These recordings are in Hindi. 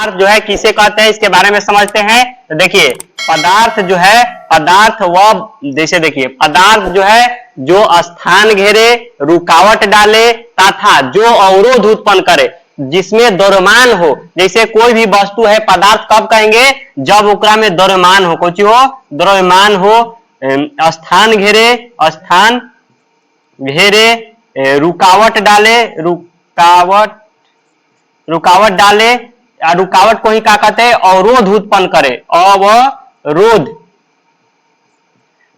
पदार्थ जो है किसे कहते हैं इसके बारे में समझते हैं। तो देखिए पदार्थ जो है, पदार्थ वह, जैसे देखिए पदार्थ जो है जो स्थान घेरे, रुकावट डाले तथा जो अवरोध उत्पन्न करे, जिसमें द्रव्यमान हो। जैसे कोई भी वस्तु है पदार्थ कब कहेंगे, जब ओकरा में द्रव्यमान हो, कुछ हो द्रव्यमान हो, स्थान घेरे, स्थान घेरे, रुकावट डाले, रुकावट डाले, रुकावट को ही क्या कहते हैं, अवरोध उत्पन्न करे, अवरोध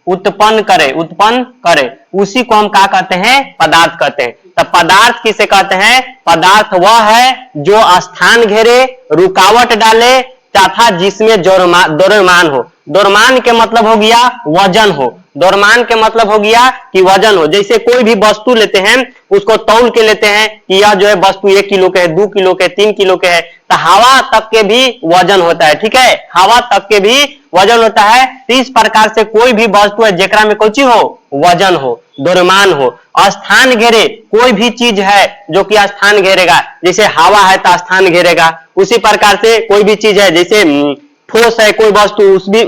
उत्पन्न करे, उसी को हम क्या कहते हैं, पदार्थ कहते हैं। तो पदार्थ किसे कहते हैं, पदार्थ वह है जो स्थान घेरे, रुकावट डाले तथा जिसमें द्रव्यमान हो। द्रव्यमान के मतलब हो गया वजन हो, द्रव्यमान के मतलब हो गया कि वजन हो। जैसे कोई भी वस्तु लेते हैं उसको तौल के लेते हैं कि यह जो है वस्तु 1 किलो के है, 2 किलो के, 3 किलो के है। तो हवा तक के भी वजन होता है, ठीक है, हवा तक के भी वजन होता है। तो इस प्रकार से कोई भी वस्तु है जेकरा में कोई हो वजन हो, द्रव्यमान हो। स्थान घेरे, कोई भी चीज है जो कि स्थान घेरेगा, जैसे हवा है तो स्थान घेरेगा। उसी प्रकार से कोई भी चीज है, जैसे ठोस है कोई वस्तु,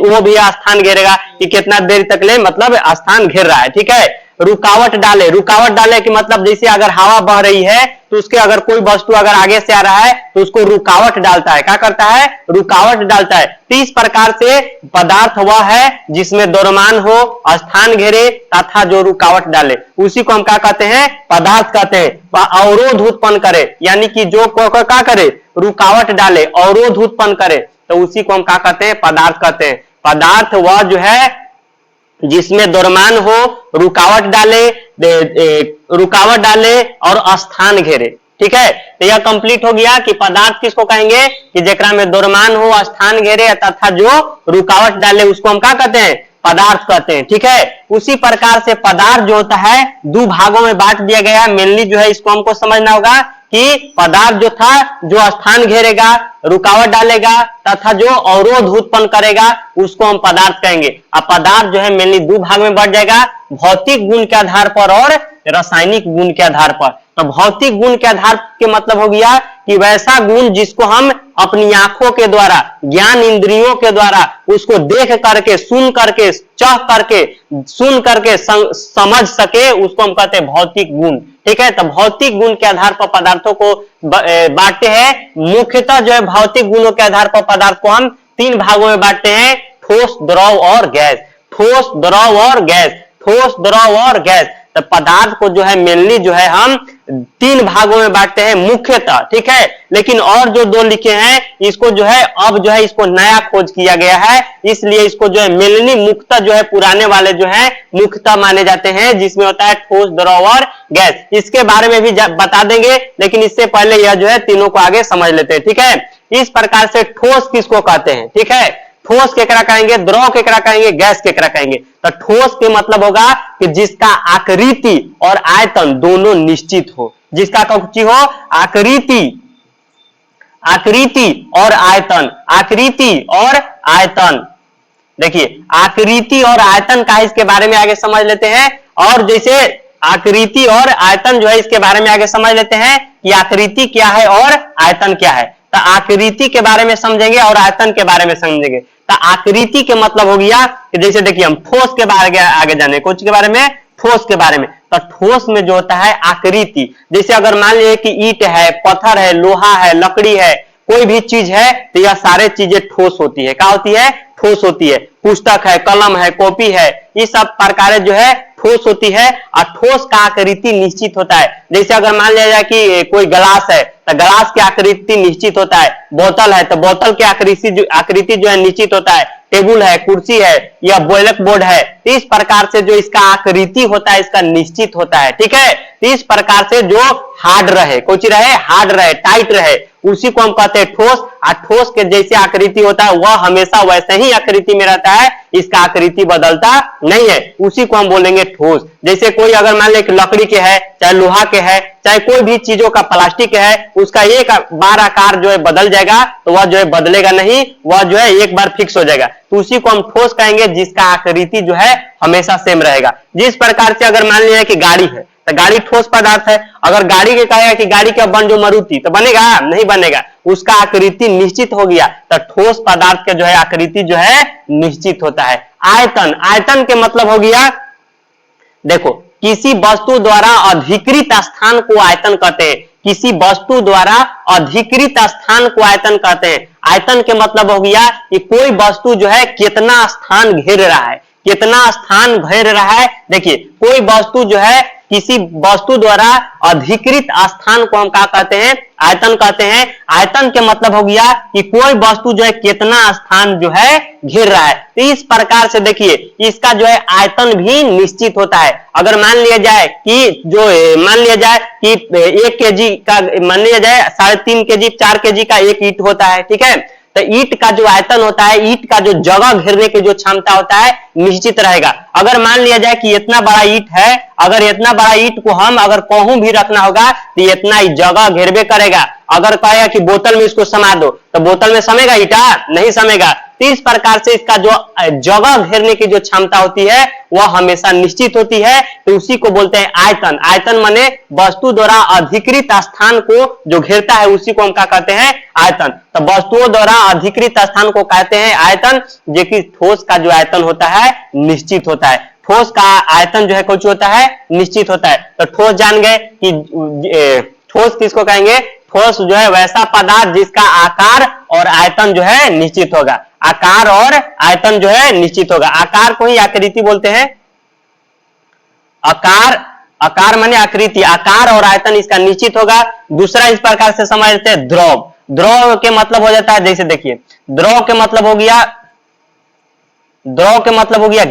वो भी स्थान घेरेगा कि कितना देर तक ले, मतलब स्थान घेर रहा है, ठीक है। रुकावट डाले, रुकावट डाले कि मतलब जैसे अगर हवा बह रही है तो उसके अगर कोई वस्तु अगर आगे से आ रहा है तो उसको रुकावट डालता है, क्या करता है, रुकावट डालता है। तो इस प्रकार से पदार्थ वह है जिसमें द्रव्यमान हो, स्थान घेरे तथा जो रुकावट डाले, उसी को हम क्या कहते हैं, पदार्थ कहते हैं। अवरोध उत्पन्न करे, यानी कि जो क्या करे, रुकावट डाले, अवरोध उत्पन्न करे, तो उसी को हम क्या कहते हैं, पदार्थ कहते हैं। पदार्थ वह जो है जिसमें द्रव्यमान हो, रुकावट डाले और स्थान घेरे, ठीक है। तो यह कंप्लीट हो गया कि पदार्थ किसको कहेंगे, कि जेकरा में द्रव्यमान हो, स्थान घेरे तथा जो रुकावट डाले, उसको हम क्या कहते हैं, पदार्थ कहते हैं, ठीक है। उसी प्रकार से पदार्थ जो होता है 2 भागों में बांट दिया गया। मेनली जो है इसको हमको समझना होगा कि पदार्थ जो था जो स्थान घेरेगा, रुकावट डालेगा तथा जो अवरोध उत्पन्न करेगा, उसको हम पदार्थ कहेंगे। अब पदार्थ जो है मेनली 2 भाग में बढ़ जाएगा, भौतिक गुण के आधार पर और रासायनिक गुण के आधार पर। तो भौतिक गुण के आधार के मतलब हो गया कि वैसा गुण जिसको हम अपनी आंखों के द्वारा, ज्ञान इंद्रियों के द्वारा उसको देख करके, सुन करके, चाह करके, सुन करके समझ सके, उसको हम कहते हैं भौतिक गुण, ठीक है। तो भौतिक गुण के आधार पर पदार्थों को बांटते हैं। मुख्यतः जो है भौतिक गुणों के आधार पर पदार्थ को हम 3 भागों में बांटते हैं, ठोस, द्रव और गैस। ठोस, द्रव और गैस, ठोस, द्रव और गैस। तो पदार्थ को जो है मेनली जो है हम 3 भागों में बांटते हैं मुख्यतः, ठीक है। लेकिन और जो 2 लिखे हैं इसको जो है अब जो है इसको नया खोज किया गया है, इसलिए इसको जो है मेनली मुख्यतः जो है पुराने वाले जो है मुख्यतः माने जाते हैं, जिसमें होता है ठोस, द्रव और गैस। इसके बारे में भी बता देंगे, लेकिन इससे पहले यह जो है तीनों को आगे समझ लेते हैं, ठीक है। इस प्रकार से ठोस किसको कहते हैं, ठीक है, ठोस केकरा कहेंगे, द्रव केकरा कहेंगे, गैस केकरा कहेंगे। तो ठोस के मतलब होगा कि जिसका आकृति और आयतन दोनों निश्चित हो, जिसका कुछ हो आकृति और आयतन, आकृति और आयतन। देखिए आकृति और आयतन का इसके बारे में आगे समझ लेते हैं। और जैसे आकृति और आयतन जो है इसके बारे में आगे समझ लेते हैं कि आकृति क्या है और आयतन क्या है। तो आकृति के बारे में समझेंगे और आयतन के बारे में समझेंगे। तो आकृति के मतलब हो गया कि जैसे देखिए हम ठोस के बारे में आगे जाने, कुछ के बारे में, ठोस के बारे में। तो ठोस में जो होता है आकृति, जैसे अगर मान लीजिए कि ईंट है, पत्थर है, लोहा है, लकड़ी है, कोई भी चीज है, तो यह सारे चीजें ठोस होती है। क्या होती है, ठोस होती है। पुस्तक है, कलम है, कॉपी है, ये सब प्रकार जो है ठोस होती है। और ठोस का आकृति निश्चित होता है। जैसे अगर मान लिया जाए कि कोई ग्लास है तो ग्लास की आकृति निश्चित होता है। बोतल है तो बोतल की आकृति जो है निश्चित होता है। टेबल है, कुर्सी है या ब्लैक बोर्ड है, इस प्रकार से जो इसका आकृति होता है इसका निश्चित होता है, ठीक है। इस प्रकार से जो हार्ड रहे, कुछ रहे, हार्ड रहे, टाइट रहे, उसी को हम कहते हैं ठोस। और ठोस के जैसे आकृति होता है वह हमेशा वैसे ही आकृति में रहता है, इसका आकृति बदलता नहीं है, उसी को हम बोलेंगे ठोस। जैसे कोई अगर मान ले लकड़ी के है, चाहे लोहा के है, चाहे कोई भी चीजों का प्लास्टिक है, उसका एक बार आकार जो है बदल जाएगा तो वह जो है बदलेगा नहीं, वह जो है एक बार फिक्स हो जाएगा। तो उसी को हम ठोस कहेंगे जिसका आकृति जो है हमेशा सेम रहेगा। जिस प्रकार से अगर मान लिया कि गाड़ी है, तो गाड़ी ठोस पदार्थ है। अगर गाड़ी के कहेगा कि गाड़ी का बन जो मारुति, तो बनेगा नहीं बनेगा, उसका आकृति निश्चित हो गया। तो ठोस पदार्थ का जो है आकृति जो है निश्चित होता है। आयतन, आयतन के मतलब हो गया, देखो किसी वस्तु द्वारा अधिकृत स्थान को आयतन कहते हैं। किसी वस्तु द्वारा अधिकृत स्थान को आयतन कहते हैं। आयतन के मतलब हो गया कि कोई वस्तु जो है कितना स्थान घेर रहा है, कितना स्थान घेर रहा है। देखिए कोई वस्तु जो है किसी वस्तु द्वारा अधिकृत स्थान को हम क्या कहते हैं, आयतन कहते हैं। आयतन के मतलब हो गया कि कोई वस्तु जो है कितना स्थान जो है घेर रहा है। तो इस प्रकार से देखिए इसका जो है आयतन भी निश्चित होता है। अगर मान लिया जाए कि मान लिया जाए कि 1 केजी का, मान लिया जाए 3.5 केजी 4 केजी का एक ईंट होता है, ठीक है। तो ईंट का जो आयतन होता है, ईंट का जो जगह घेरने की जो क्षमता होता है निश्चित रहेगा। अगर मान लिया जाए कि इतना बड़ा ईंट है, अगर इतना बड़ा ईंट को हम अगर कहूं भी रखना होगा तो इतना ही जगह घेरबे करेगा। अगर कहेगा कि बोतल में इसको समा दो, तो बोतल में समेगा ईटा? नहीं समेगा। तो इस प्रकार से इसका जो जगह घेरने की जो क्षमता होती है वह हमेशा निश्चित होती है। तो उसी को बोलते हैं आयतन। आयतन माने वस्तु द्वारा अधिकृत स्थान को जो घेरता है उसी को हम क्या कहते हैं, आयतन। तो वस्तुओं द्वारा अधिकृत स्थान को कहते हैं आयतन, जो कि ठोस का जो आयतन होता है निश्चित होता है। ठोस का आयतन जो है कुछ होता है निश्चित होता है। तो ठोस जान गए कि ठोस किसको कहेंगे, ठोस जो है वैसा पदार्थ जिसका आकार और आयतन जो है निश्चित होगा। आकार और आयतन जो है निश्चित होगा। आकार को ही आकृति बोलते हैं। आकार, आकार माने आकृति, आकार और आयतन इसका निश्चित होगा। दूसरा इस प्रकार से समझ लेते हैं द्रव। द्रव के मतलब हो जाता है, जैसे देखिए द्रव के मतलब हो गया, द्रव के मतलब हो गया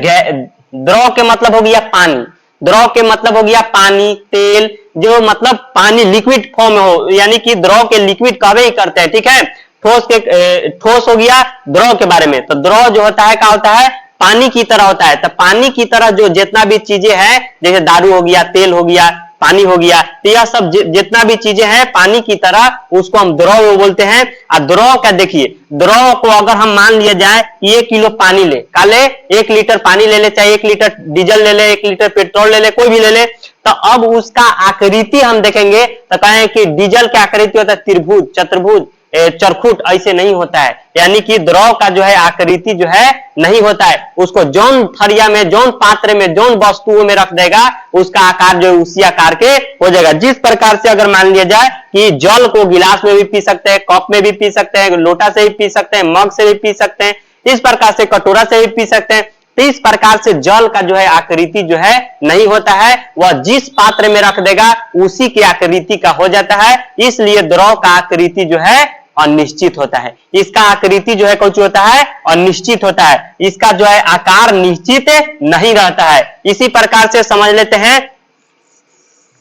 द्रव के मतलब हो गया पानी। द्रव के मतलब हो गया पानी, तेल, जो मतलब पानी लिक्विड फॉर्म में हो, यानी कि द्रव के लिक्विड कहवे ही करते हैं, ठीक है। ठोस के ठोस हो गया द्रव के बारे में। तो द्रव जो होता है क्या होता है, पानी की तरह होता है। तो पानी की तरह जो जितना भी चीजें हैं, जैसे दारू हो गया, तेल हो गया, पानी हो गया, तो यह सब जितना भी चीजें हैं पानी की तरह उसको हम द्रव बोलते हैं। और द्रव का देखिए, द्रव को अगर हम मान लिया जाए कि 1 किलो पानी ले, काले 1 लीटर पानी ले ले, चाहे 1 लीटर डीजल ले ले, 1 लीटर पेट्रोल ले ले, कोई भी ले ले, तो अब उसका आकृति हम देखेंगे तो कहें कि डीजल की आकृति होता है त्रिभुज, चतुर्भुज, चरखुट, ऐसे नहीं होता है। यानी कि द्रव का जो है आकृति जो है नहीं होता है। उसको जौन थरिया में, जौन पात्र में, जौन वस्तुओं में रख देगा उसका आकार जो है उसी आकार के हो जाएगा। जिस प्रकार से अगर मान लिया जाए कि जल को गिलास में भी पी सकते हैं, कप में भी पी सकते हैं, लोटा से भी पी सकते हैं, मग से भी पी सकते हैं, इस प्रकार से कटोरा से भी पी सकते हैं। तो इस प्रकार से जल का जो है आकृति जो है नहीं होता है, वह जिस पात्र में रख देगा उसी की आकृति का हो जाता है। इसलिए द्रव का आकृति जो है अनिश्चित होता है। इसका आकृति जो है कुछ होता है अनिश्चित होता है। इसका जो है आकार निश्चित नहीं रहता है। इसी प्रकार से समझ लेते हैं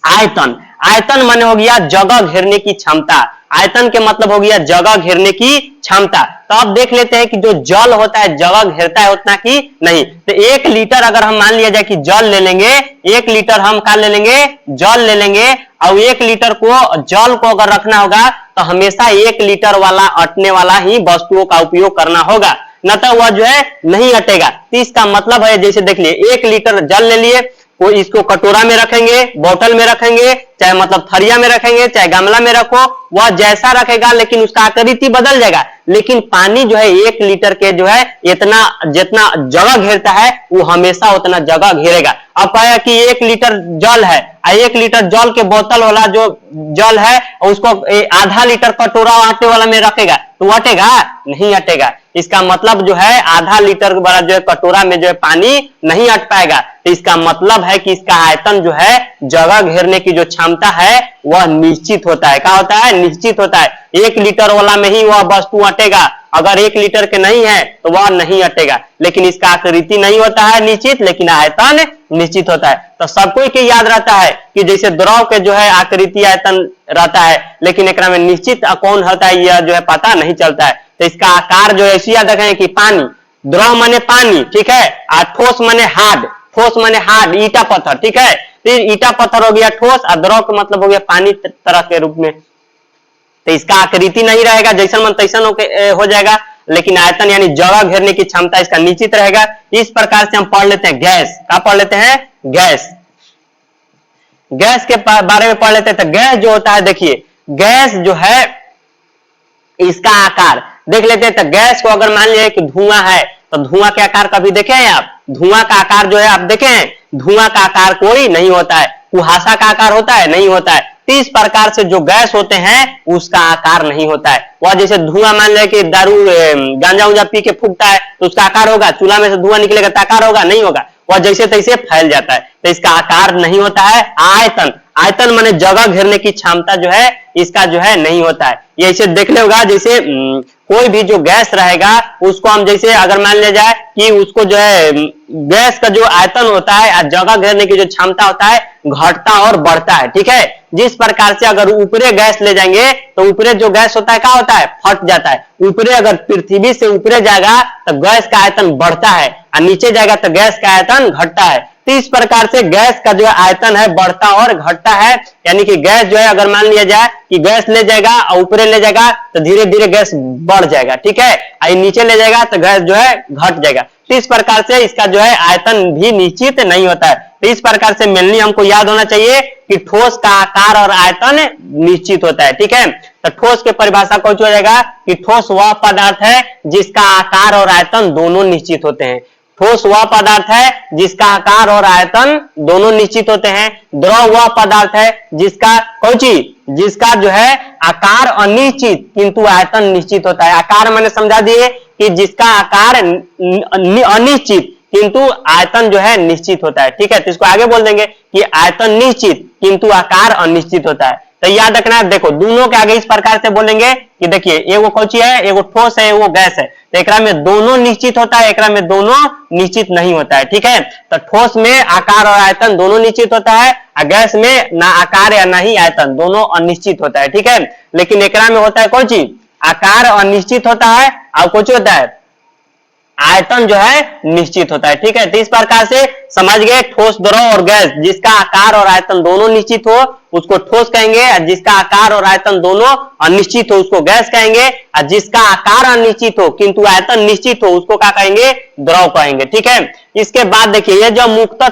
आयतन। आयतन माने हो गया जगह घेरने की क्षमता। आयतन के मतलब हो गया जगह घेरने की क्षमता। तो अब देख लेते हैं कि जो जल होता है जगह घेरता है उतना कि नहीं। तो 1 लीटर अगर हम मान लिया जाए कि जल ले लेंगे, 1 लीटर हम क्या ले लेंगे, जल ले लेंगे, और 1 लीटर को जल को अगर रखना होगा तो हमेशा 1 लीटर वाला अटने वाला ही वस्तुओं का उपयोग करना होगा, न तो वह जो है नहीं अटेगा। तो इसका मतलब है, जैसे देख लिए 1 लीटर जल ले लिए, वो इसको कटोरा में रखेंगे, बोतल में रखेंगे, चाहे मतलब थरिया में रखेंगे, चाहे गमला में रखो, वह जैसा रखेगा लेकिन उसका आकृति बदल जाएगा। लेकिन पानी जो है 1 लीटर के जो है इतना जितना जगह घेरता है वो हमेशा उतना जगह घेरेगा। अब कहेगा कि 1 लीटर जल है, 1 लीटर जल के बोतल वाला जो जल है उसको आधा लीटर कटोरा आटे वाला में रखेगा तो अटेगा नहीं अटेगा। इसका मतलब जो है आधा लीटर वाला जो है कटोरा में जो है पानी नहीं अट पाएगा। तो इसका मतलब है कि इसका आयतन जो है जगह घेरने की जो क्षमता है वह निश्चित होता है। क्या होता है, निश्चित होता है। 1 लीटर वाला में ही वह वस्तु अटेगा, अगर 1 लीटर के नहीं है तो वह नहीं अटेगा। लेकिन इसका आकृति नहीं होता है निश्चित, लेकिन आयतन निश्चित होता है। तो सबको के याद रहता है कि जैसे द्रव के जो है आकृति आयतन रहता है, लेकिन एक में निश्चित कौन होता है यह जो है पता नहीं चलता है। तो इसका आकार जो है याद रखें कि पानी, द्रव माने पानी, ठीक है, और ठोस माने हार्ड, ठोस माने हार्ड, ईटा पत्थर, ठीक है। फिर ईटा पत्थर हो गया ठोस, और द्रव का मतलब हो गया पानी तरह के रूप में। तो इसका आकृति नहीं रहेगा, जैसन मन तैसन हो जाएगा, लेकिन आयतन यानी जगह घेरने की क्षमता इसका निश्चित रहेगा। इस प्रकार से हम पढ़ लेते हैं गैस। क्या पढ़ लेते हैं, गैस। गैस के बारे में पढ़ लेते हैं। तो गैस जो होता है, देखिए गैस जो है इसका आकार देख लेते हैं। तो गैस को अगर मान लिया कि धुआं है, तो धुआं के आकार कभी देखे हैं आप? धुआं का आकार जो है आप देखे हैं? धुआं का आकार कोई नहीं होता है। कुहासा का आकार होता है? नहीं होता है। तो इस प्रकार से जो गैस होते हैं उसका आकार नहीं होता है। वह जैसे धुआं मान लिया कि दारू गांजा उंजा पी के फूकता है तो उसका आकार होगा? चूल्हा में से धुआं निकलेगा तो आकार होगा? नहीं होगा। वह जैसे तैसे फैल जाता है, तो इसका आकार नहीं होता है। आयतन, आयतन माने जगह घेरने की क्षमता जो है इसका जो है नहीं होता है। ये ऐसे देख ले होगा, जैसे कोई भी जो गैस रहेगा उसको हम जैसे अगर मान लिया जाए कि उसको जो है गैस का जो आयतन होता है जगह घेरने की जो क्षमता होता है घटता और बढ़ता है। ठीक है, जिस प्रकार से अगर ऊपरे गैस ले जाएंगे तो ऊपरे जो गैस होता है क्या होता है? फट जाता है। ऊपरे अगर पृथ्वी से ऊपरे जाएगा तो गैस का आयतन बढ़ता है और नीचे जाएगा तो गैस का आयतन घटता है। तो इस प्रकार से गैस का जो आयतन है बढ़ता और घटता है। यानी कि गैस जो है अगर मान लिया जाए कि गैस ले जाएगा और ऊपरे ले जाएगा तो धीरे धीरे गैस बढ़ जाएगा। ठीक है, और नीचे ले जाएगा तो गैस जो है घट जाएगा। तो इस प्रकार से इसका जो है आयतन भी निश्चित नहीं होता है। तो इस प्रकार से मेनली हमको याद होना चाहिए कि ठोस का आकार और आयतन निश्चित होता है। ठीक है, तो ठोस के परिभाषा कुछ हो जाएगा कि ठोस वह पदार्थ है जिसका आकार और आयतन दोनों निश्चित होते हैं। ठोस वह पदार्थ है जिसका आकार और आयतन दोनों निश्चित होते हैं। द्रव वह पदार्थ है जिसका जिसका जो है आकार अनिश्चित किंतु आयतन निश्चित होता है। आकार मैंने समझा दिए कि जिसका आकार अनिश्चित किंतु आयतन जो है निश्चित होता है। ठीक है, तो इसको आगे बोल देंगे कि आयतन निश्चित किंतु आकार अनिश्चित होता है। तो याद रखना है, देखो दोनों के आगे इस प्रकार से बोलेंगे कि देखिए एगो कौची है, एगो ठोस है, एगो गैस है। तो एकरा में दोनों निश्चित होता है, एकरा में दोनों निश्चित नहीं होता है। ठीक है, तो ठोस में आकार और आयतन दोनों निश्चित होता है और गैस में ना आकार या ना ही आयतन, दोनों अनिश्चित होता है। ठीक है, लेकिन एकरा में होता है कौन चीज? आकार अनिश्चित होता है और कुछ होता है आयतन जो है निश्चित होता है। ठीक है, तो इस प्रकार से समझ गए ठोस, द्रव और गैस जिसका आकार और आयतन दोनों निश्चित हो उसको ठोस कहेंगे, और जिसका आकार और आयतन दोनों अनिश्चित हो उसको गैस कहेंगे, और जिसका आकार अनिश्चित हो किंतु आयतन निश्चित हो उसको क्या कहेंगे? द्रव कहेंगे। ठीक है, इसके बाद देखिए ये जो मुख्यतः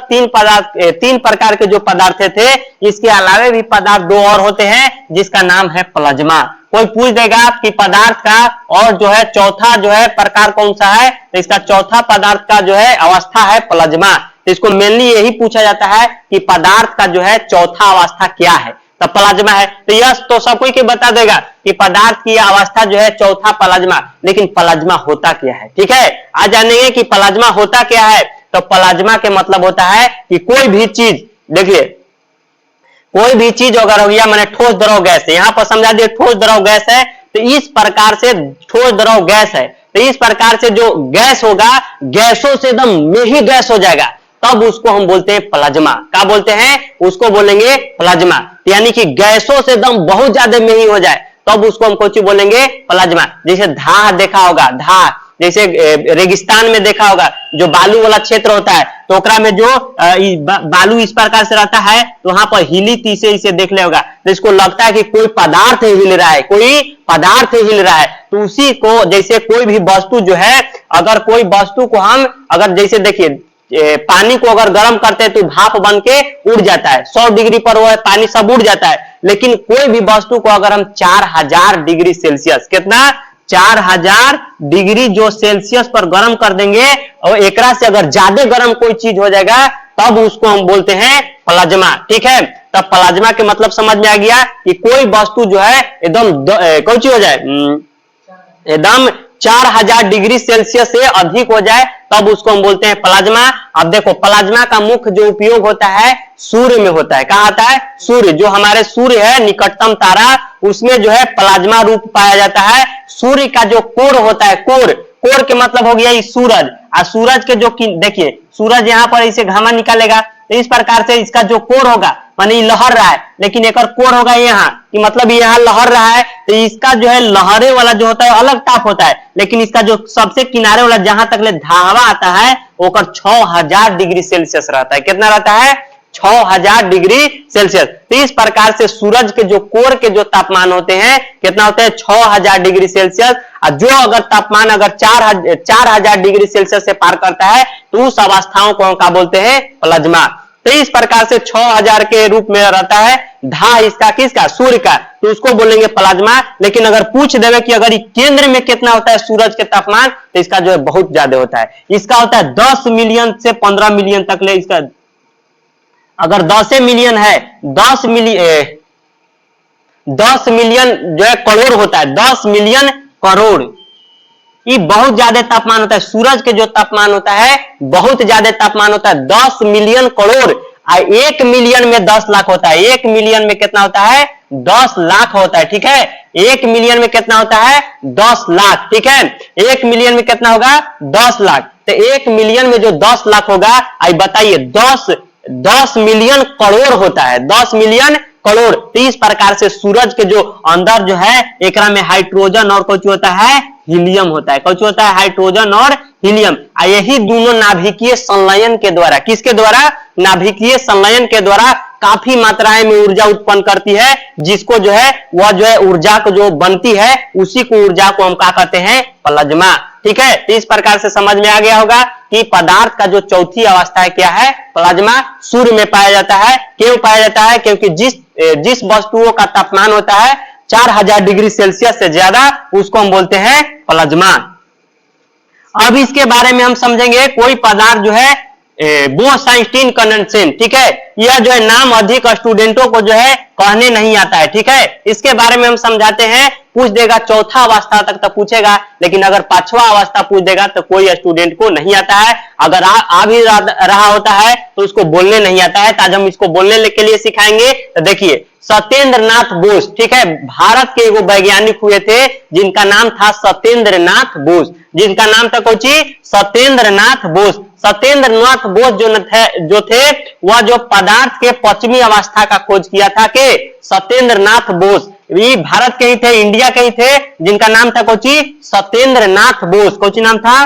तीन प्रकार के जो पदार्थ थे, इसके अलावे भी पदार्थ दो और होते हैं जिसका नाम है प्लाज्मा। कोई पूछ देगा कि पदार्थ का और जो है चौथा जो है प्रकार कौन सा है, तो इसका चौथा पदार्थ का जो है अवस्था है प्लाज्मा। तो इसको मेनली यही पूछा जाता है कि पदार्थ का जो है चौथा अवस्था क्या है, तो प्लाज्मा है। तो यह तो सब कोई के बता देगा कि पदार्थ की अवस्था जो है चौथा प्लाज्मा, लेकिन प्लाज्मा होता क्या है? ठीक है, आज जानेंगे कि प्लाज्मा होता क्या है। तो प्लाज्मा के मतलब होता है कि कोई भी चीज, देखिए कोई भी चीज अगर हो गया मैंने ठोस, द्रव, गैस है, यहाँ पर समझा दिए ठोस, द्रव, गैस है। तो इस प्रकार से ठोस, द्रव, गैस है, तो इस प्रकार से जो गैस होगा गैसों से एकदम में ही गैस हो जाएगा, तब उसको हम बोलते हैं प्लाज्मा। क्या बोलते हैं? उसको बोलेंगे प्लाज्मा। यानी कि गैसों से एकदम बहुत ज्यादा में ही हो जाए तब उसको हम कुछ बोलेंगे प्लाज्मा। जैसे धाह देखा होगा, धाह जैसे रेगिस्तान में देखा होगा जो बालू वाला क्षेत्र होता है, तो ओकरा में जो बालू इस प्रकार से रहता है तो वहां पर हिली तीसे इसे देख ले होगा, तो इसको लगता है कि कोई पदार्थ हिल रहा है, कोई पदार्थ हिल रहा है। तो उसी को जैसे कोई भी वस्तु जो है, अगर कोई वस्तु को हम अगर जैसे देखिए पानी को अगर गर्म करते हैं तो भाप बन के उड़ जाता है, 100 डिग्री पर वो पानी सब उड़ जाता है। लेकिन कोई भी वस्तु को अगर हम 4000 डिग्री सेल्सियस, कितना 4000 डिग्री जो सेल्सियस पर गर्म कर देंगे और एकरा से अगर ज्यादा गर्म कोई चीज हो जाएगा तब उसको हम बोलते हैं प्लाज्मा। ठीक है, तब प्लाज्मा के मतलब समझ में आ गया कि कोई वस्तु जो है एकदम कौन सी हो जाए, एकदम 4000 डिग्री सेल्सियस से अधिक हो जाए तब उसको हम बोलते हैं प्लाज्मा। अब देखो प्लाज्मा का मुख्य जो उपयोग होता है सूर्य में होता है। कहा आता है? सूर्य, जो हमारे सूर्य है निकटतम तारा, उसमें जो है प्लाज्मा रूप पाया जाता है। सूर्य का जो कोर होता है, कोर के मतलब हो गया सूरज, और सूरज के जो देखिए सूरज यहाँ पर इसे घामा निकालेगा, तो इस प्रकार से इसका जो कोर होगा माने लहर रहा है, लेकिन एक कोर होगा यहाँ कि मतलब यहाँ लहर रहा है, तो इसका जो है लहरे वाला जो होता है अलग ताप होता है, लेकिन इसका जो सबसे किनारे वाला जहां तक ले धावा आता है वो 6000 डिग्री सेल्सियस रहता है। कितना रहता है? 6000 डिग्री सेल्सियस। तो इस प्रकार से सूरज के जो कोर के जो तापमान होते हैं कितना होते हैं? 6000 डिग्री सेल्सियस। और जो अगर तापमान अगर 4000 डिग्री सेल्सियस से पार करता है तो उस अवस्थाओं को क्या बोलते हैं? प्लाज्मा। तो इस प्रकार से 6000 के रूप में रहता है धा इसका किसका, सूर्य का, तो उसको बोलेंगे प्लाज्मा। लेकिन अगर पूछ देवे कि अगर केंद्र में कितना होता है सूरज के तापमान, तो इसका जो है बहुत ज्यादा होता है, इसका होता है 10 मिलियन से 15 मिलियन तक ले। इसका अगर 10 मिलियन है, 10 मिलियन जो है करोड़ होता है, 10 मिलियन करोड़, ये बहुत ज्यादा तापमान होता है। सूरज के जो तापमान होता है बहुत ज्यादा तापमान होता है, 10 मिलियन करोड़। 1 मिलियन में 10 लाख होता है, 1 मिलियन में कितना होता है, 10 लाख होता है, ठीक है। 1 मिलियन में कितना होता है, 10 लाख, ठीक है। 1 मिलियन में कितना होगा, 10 लाख। तो 1 मिलियन में जो 10 लाख होगा, आई बताइए 10 मिलियन करोड़ होता है, 10 मिलियन करोड़। तो इस प्रकार से सूरज के जो अंदर जो है एकरा में हाइड्रोजन और कुछ होता है, हीलियम होता है, कुछ होता है हाइड्रोजन और हीलियम। यही दोनों नाभिकीय संलयन के द्वारा, किसके द्वारा, नाभिकीय संलयन के द्वारा काफी मात्राएं में ऊर्जा उत्पन्न करती है, जिसको जो है वह जो है ऊर्जा को जो बनती है उसी को ऊर्जा को हम क्या कहते हैं, प्लाज्मा, ठीक है। तो इस प्रकार से समझ में आ गया होगा कि पदार्थ का जो चौथी अवस्था है क्या है, प्लाज्मा, सूर्य में पाया जाता है। क्यों पाया जाता है, क्योंकि जिस वस्तुओं का तापमान होता है 4000 डिग्री सेल्सियस से ज्यादा, उसको हम बोलते हैं प्लाज्मा। अब इसके बारे में हम समझेंगे, कोई पदार्थ जो है बोस-आइंस्टीन कंडेंसेट, ठीक है। यह जो है नाम अधिक स्टूडेंटों को जो है कहने नहीं आता है, ठीक है। इसके बारे में हम समझाते हैं। पूछ देगा चौथा अवस्था तक तो पूछेगा, लेकिन अगर पांचवा अवस्था पूछ देगा तो कोई स्टूडेंट को नहीं आता है। अगर आ भी रहा होता है तो उसको बोलने नहीं आता है। तो आज हम इसको बोलने के लिए सिखाएंगे। तो देखिए, सत्येंद्र नाथ बोस, ठीक है, भारत के वो वैज्ञानिक हुए थे जिनका नाम था सत्येंद्र नाथ बोस, जिनका नाम था कोची, सत्येंद्र नाथ बोस। सत्येंद्र नाथ बोस जो थे वह जो पदार्थ के पश्चिमी अवस्था का खोज किया था के सत्येंद्र नाथ बोस, ये भारत के ही थे, इंडिया के ही थे, जिनका नाम था कोची, सत्येंद्र नाथ बोस। कोची नाम था,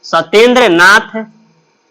सत्येंद्र नाथ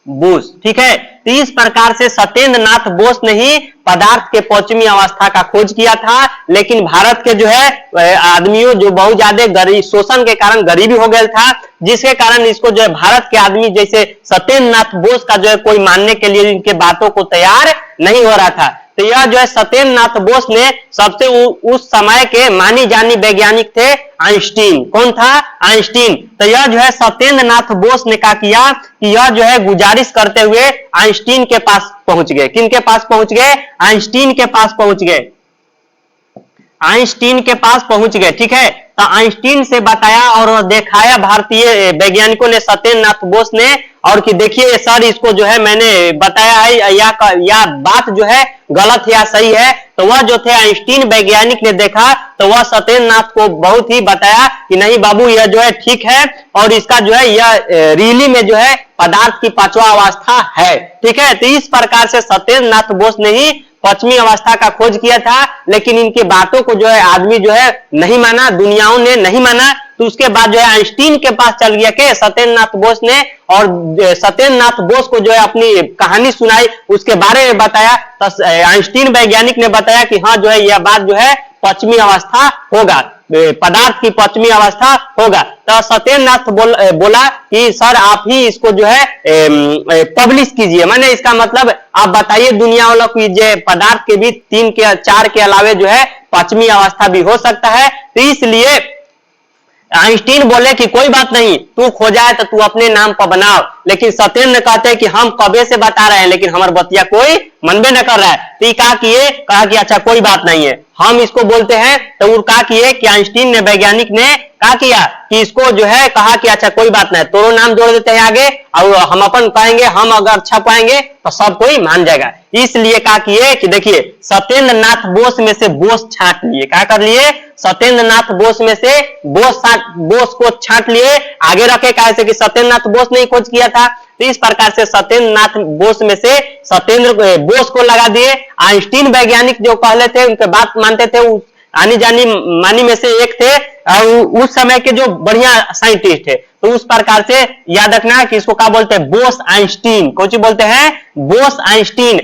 बोस, ठीक है। तो इस प्रकार से सत्येंद्र नाथ बोस ने ही पदार्थ के पश्चिमी अवस्था का खोज किया था। लेकिन भारत के जो है आदमियों जो बहुत ज्यादा शोषण के कारण गरीबी हो गया था, जिसके कारण इसको जो है भारत के आदमी जैसे सत्येंद्र नाथ बोस का जो है कोई मानने के लिए इनके बातों को तैयार नहीं हो रहा था। तो यह जो है सत्येंद्र नाथ बोस ने सबसे उस समय के मानी जानी वैज्ञानिक थे आइंस्टीन। कौन था, आइंस्टीन। तो यह जो है सत्येंद्र नाथ बोस ने क्या किया कि यह जो है गुजारिश करते हुए आइंस्टीन के पास पहुंच गए। किनके पास पहुंच गए, आइंस्टीन के पास पहुंच गए, आइंस्टीन के पास पहुंच गए, ठीक है। तो आइंस्टीन से बताया और दिखाया भारतीय वैज्ञानिकों ने, सत्येंद्र नाथ बोस ने, और कि देखिए सर इसको जो है मैंने बताया है या बात जो है गलत या सही है। तो वह जो थे आइंस्टीन वैज्ञानिक ने देखा तो वह सत्येंद्र नाथ को बहुत ही बताया कि नहीं बाबू यह जो है ठीक है, और इसका जो है यह रियली में जो है पदार्थ की पांचवा अवस्था है, ठीक है। तो इस प्रकार से सत्येंद्र नाथ बोस ने ही पश्चिमी अवस्था का खोज किया था। लेकिन इनकी बातों को जो है आदमी जो है नहीं माना, दुनियाओं ने नहीं माना। तो उसके बाद जो है आइंस्टीन के पास चल गया के सत्येंद्र नाथ बोस ने, और सत्येंद्र नाथ बोस को जो है अपनी कहानी सुनाई, उसके बारे में बताया। तो आइंस्टीन वैज्ञानिक ने बताया कि हाँ जो है यह बात जो है पश्चिमी अवस्था होगा, पदार्थ की पश्चिमी अवस्था होगा। तो सत्येंद्र नाथ बोला कि सर आप ही इसको जो है पब्लिश कीजिए, मैंने इसका मतलब आप बताइए दुनिया वालों को ये पदार्थ के भी 3 के 4 के अलावे जो है पश्चिमी अवस्था भी हो सकता है। तो इसलिए आइंस्टीन बोले कि कोई बात नहीं, तू खोजा है तो तू अपने नाम पर बनाओ। लेकिन सत्येंद्र कहते हैं कि हम कबे से बता रहे हैं लेकिन हमारे बतिया कोई मनबे न कर रहा है। तो कहा कि अच्छा कोई बात नहीं है, हम इसको बोलते हैं। तो वो कहा कि आइंस्टीन ने वैज्ञानिक ने कहा किया कि इसको जो है कहा कि अच्छा कोई बात नहीं, तोरो नाम जोड़ देते हैं आगे, और हम अपन कहेंगे, हम अगर छपाएंगे तो सब कोई मान जाएगा। इसलिए कहा कि देखिए सत्येंद्र नाथ बोस में से बोस छांट लिए, क्या कर लिए, सत्येंद्र नाथ बोस में से बोस को छांट लिए, आगे रखे कैसे कि सत्येंद्र नाथ बोस ने खोज किया था। तो इस प्रकार से सत्येंद्र नाथ बोस में से सत्येंद्र बोस को लगा दिए। आइंस्टीन वैज्ञानिक जो पहले थे उनके बात मानते थे, आनी जानी मानी में से एक थे, और उस समय के जो बढ़िया साइंटिस्ट थे। तो उस प्रकार से याद रखना कि इसको क्या बोलते हैं, बोस आइंस्टीन। कौन सी बोलते हैं, बोस आइंस्टीन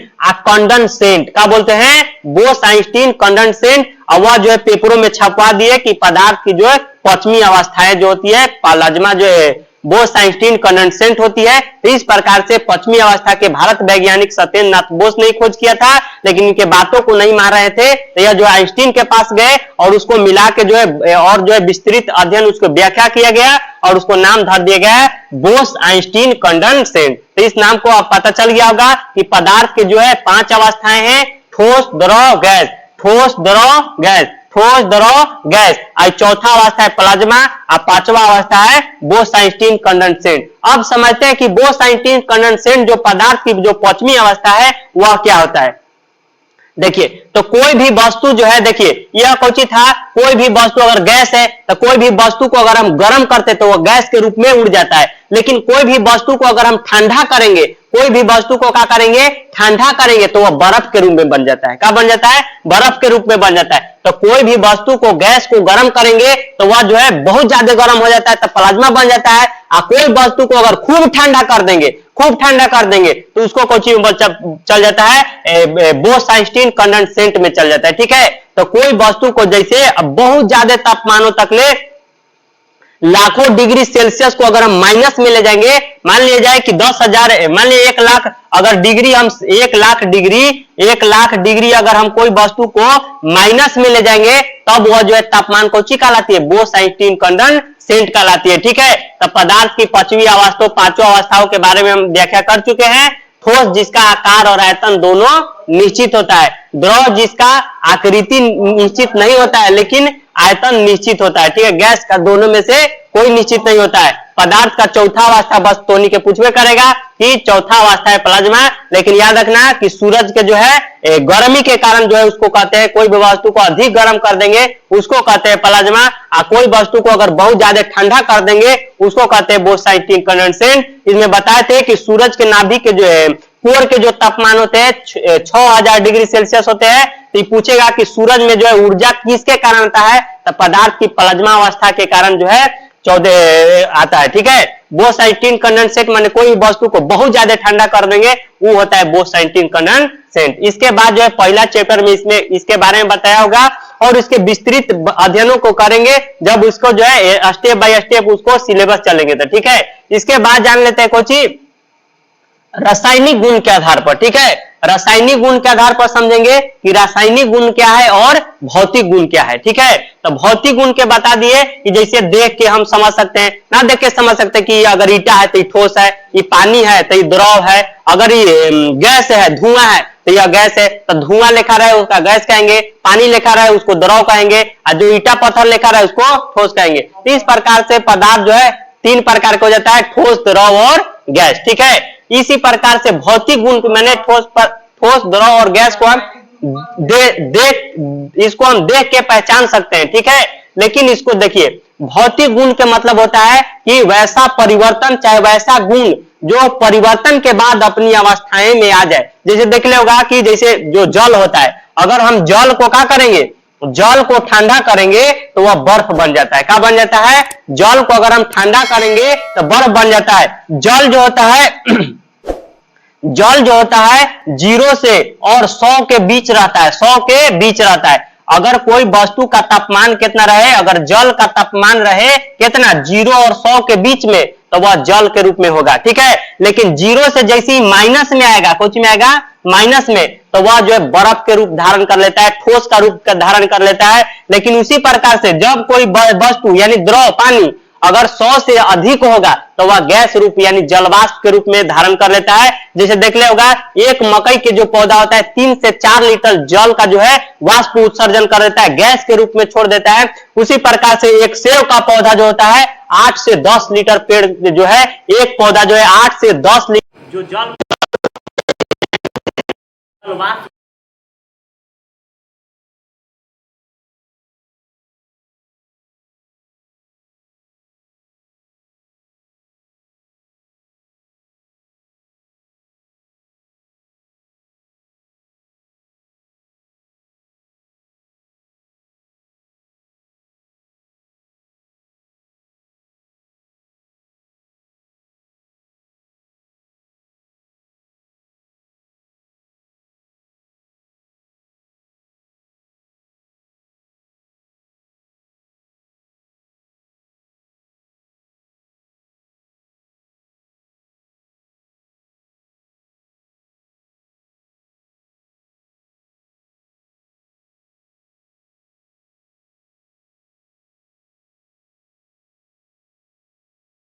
कंडेंसेट, क्या बोलते हैं, बोस आइंस्टीन कंडेंसेट। और वह जो है पेपरों में छपवा दिए कि पदार्थ की जो है पश्चिमी अवस्थाएं जो होती है प्लाज्मा जो है बोस आइंस्टीन कंडेंसेट होती है। तो इस प्रकार से पश्चिमी अवस्था के भारत वैज्ञानिक सत्येंद्र नाथ बोस ने खोज किया था, लेकिन इनके बातों को नहीं मान रहे थे। तो यह जो आइंस्टीन के पास गए और उसको मिला के जो है और जो है विस्तृत अध्ययन उसको व्याख्या किया गया और उसको नाम धर दिया गया बोस आइंस्टीन कंडेंसेट। तो इस नाम को अब पता चल गया होगा कि पदार्थ के जो है 5 अवस्थाएं हैं, ठोस, द्रव, गैस, ठोस, द्रव, गैस, ठोस, द्रव, गैस। और चौथा अवस्था है प्लाज्मा और पांचवा अवस्था है बोस आइंस्टीन कंडेंसेट। अब समझते हैं कि बोस आइंस्टीन कंडेंसेट जो पदार्थ की जो पश्चिमी अवस्था है वह क्या होता है। देखिए, तो कोई भी वस्तु जो है, देखिए यह कौची था, कोई भी वस्तु अगर गैस है तो कोई भी वस्तु को अगर हम गर्म करते तो वह गैस के रूप में उड़ जाता है, लेकिन कोई भी वस्तु को अगर हम ठंडा करेंगे, कोई भी वस्तु को क्या करेंगे, ठंडा करेंगे तो वह बर्फ के रूप में बन जाता है। क्या बन जाता है? बर्फ के रूप में बन जाता है। तो कोई भी वस्तु को गैस को गर्म करेंगे तो वह जो है बहुत ज्यादा गर्म हो जाता है, तो प्लाज्मा बन जाता है। और कोई वस्तु को अगर खूब ठंडा कर देंगे, खूब ठंडा कर देंगे तो उसको कोची में चल जाता है, बोस आइंस्टीन कंडेंसेट में चल जाता है। ठीक है, तो कोई वस्तु को जैसे बहुत ज्यादा तापमानों तक ले, लाखों डिग्री सेल्सियस को अगर हम माइनस में ले जाएंगे, मान लिया जाए कि 10,000, मान लिया 1 लाख अगर डिग्री, हम 1 लाख डिग्री अगर हम कोई वस्तु को माइनस में ले जाएंगे तब वह जो है तापमान को कहलाती है, बोस आइंस्टीन कंडेंसेट कहलाती है। ठीक है, तो पदार्थ की पश्चिमी अवस्था, 5 अवस्थाओं के बारे में हम व्याख्या कर चुके हैं। ठोस जिसका आकार और आयतन दोनों निश्चित होता है, द्रव जिसका आकृति निश्चित नहीं होता है लेकिन आयतन निश्चित होता है। ठीक है, गैस का दोनों में से कोई निश्चित नहीं होता है। पदार्थ का चौथा अवस्था बस तोनी के पूछवे करेगा कि चौथा अवस्था है प्लाज्मा, लेकिन याद रखना कि सूरज के जो है गर्मी के कारण जो है उसको कहते हैं, कोई भी वस्तु को अधिक गर्म कर देंगे उसको कहते हैं प्लाज्मा, और कोई वस्तु को अगर बहुत ज्यादा ठंडा कर देंगे उसको कहते हैं बोस आइंस्टीन कंडेंसेट। इसमें बताए थे कि सूरज के नाभिक के जो है कोर के जो तापमान होते हैं 6000 डिग्री सेल्सियस होते हैं। तो ये पूछेगा कि सूरज में जो है ऊर्जा किसके कारण आता है, तो पदार्थ की प्लाज्मा अवस्था के कारण जो है 14 आता है। ठीक है, बोस आइंस्टीन कंडेंसेट माने कोई वस्तु को बहुत ज्यादा ठंडा कर देंगे वो होता है बोस आइंस्टीन कंडेंसेट। इसके बाद जो है पहला चैप्टर में इसमें इसके बारे में बताया होगा और इसके विस्तृत अध्ययनों को करेंगे जब उसको जो है स्टेप बाय स्टेप उसको सिलेबस चलेंगे। तो ठीक है, इसके बाद जान लेते हैं कोची रासायनिक गुण के आधार पर। ठीक है, रासायनिक गुण के आधार पर समझेंगे कि रासायनिक गुण क्या है और भौतिक गुण क्या है। ठीक है, तो भौतिक गुण के बता दिए कि जैसे देख के हम समझ सकते हैं, ना देख के समझ सकते हैं कि अगर ईटा है तो ये ठोस है, ये पानी है तो ये द्रव है, अगर ये गैस है, धुआं है तो यह गैस है, तो धुआं लिखा रहे उसका गैस कहेंगे, पानी लिखा रहे उसको द्रव कहेंगे, और जो ईटा पत्थर लिखा रहे उसको ठोस कहेंगे। इस प्रकार से पदार्थ जो है 3 प्रकार का हो जाता है, ठोस, द्रव और गैस। ठीक है, इसी प्रकार से भौतिक गुण मैंने ठोस, द्रव और गैस को हम इसको हम देख के पहचान सकते हैं। ठीक है, लेकिन इसको देखिए, भौतिक गुण के मतलब होता है कि वैसा परिवर्तन, चाहे वैसा गुण जो परिवर्तन के बाद अपनी अवस्थाएं में आ जाए। जैसे देख ले होगा कि जैसे जो जल होता है, अगर हम जल को क्या करेंगे, जल को ठंडा करेंगे तो वह बर्फ बन जाता है। क्या बन जाता है? जल को अगर हम ठंडा करेंगे तो बर्फ बन जाता है। जल जो होता है जल जो होता है 0 से और 100 के बीच रहता है, 100 के बीच रहता है। अगर कोई वस्तु का तापमान कितना रहे, अगर जल का तापमान रहे कितना 0 और 100 के बीच में, तो वह जल के रूप में होगा। ठीक है, लेकिन 0 से जैसे ही माइनस में आएगा, कुछ में आएगा माइनस में, तो वह जो है बर्फ के रूप धारण कर लेता है, ठोस का रूप धारण कर लेता है। लेकिन उसी प्रकार से जब कोई वस्तु यानी द्रव, पानी अगर 100 से अधिक होगा तो वह गैस रूप यानी जलवाष्प के रूप में धारण कर लेता है। जैसे देख ले होगा, एक मकई के जो पौधा होता है 3 से 4 लीटर जल का जो है वाष्प उत्सर्जन कर देता है, गैस के रूप में छोड़ देता है। उसी प्रकार से एक सेव का पौधा जो होता है 8 से 10 लीटर, पेड़ जो है एक पौधा जो है 8 से 10 लीटर जो जल वाष्प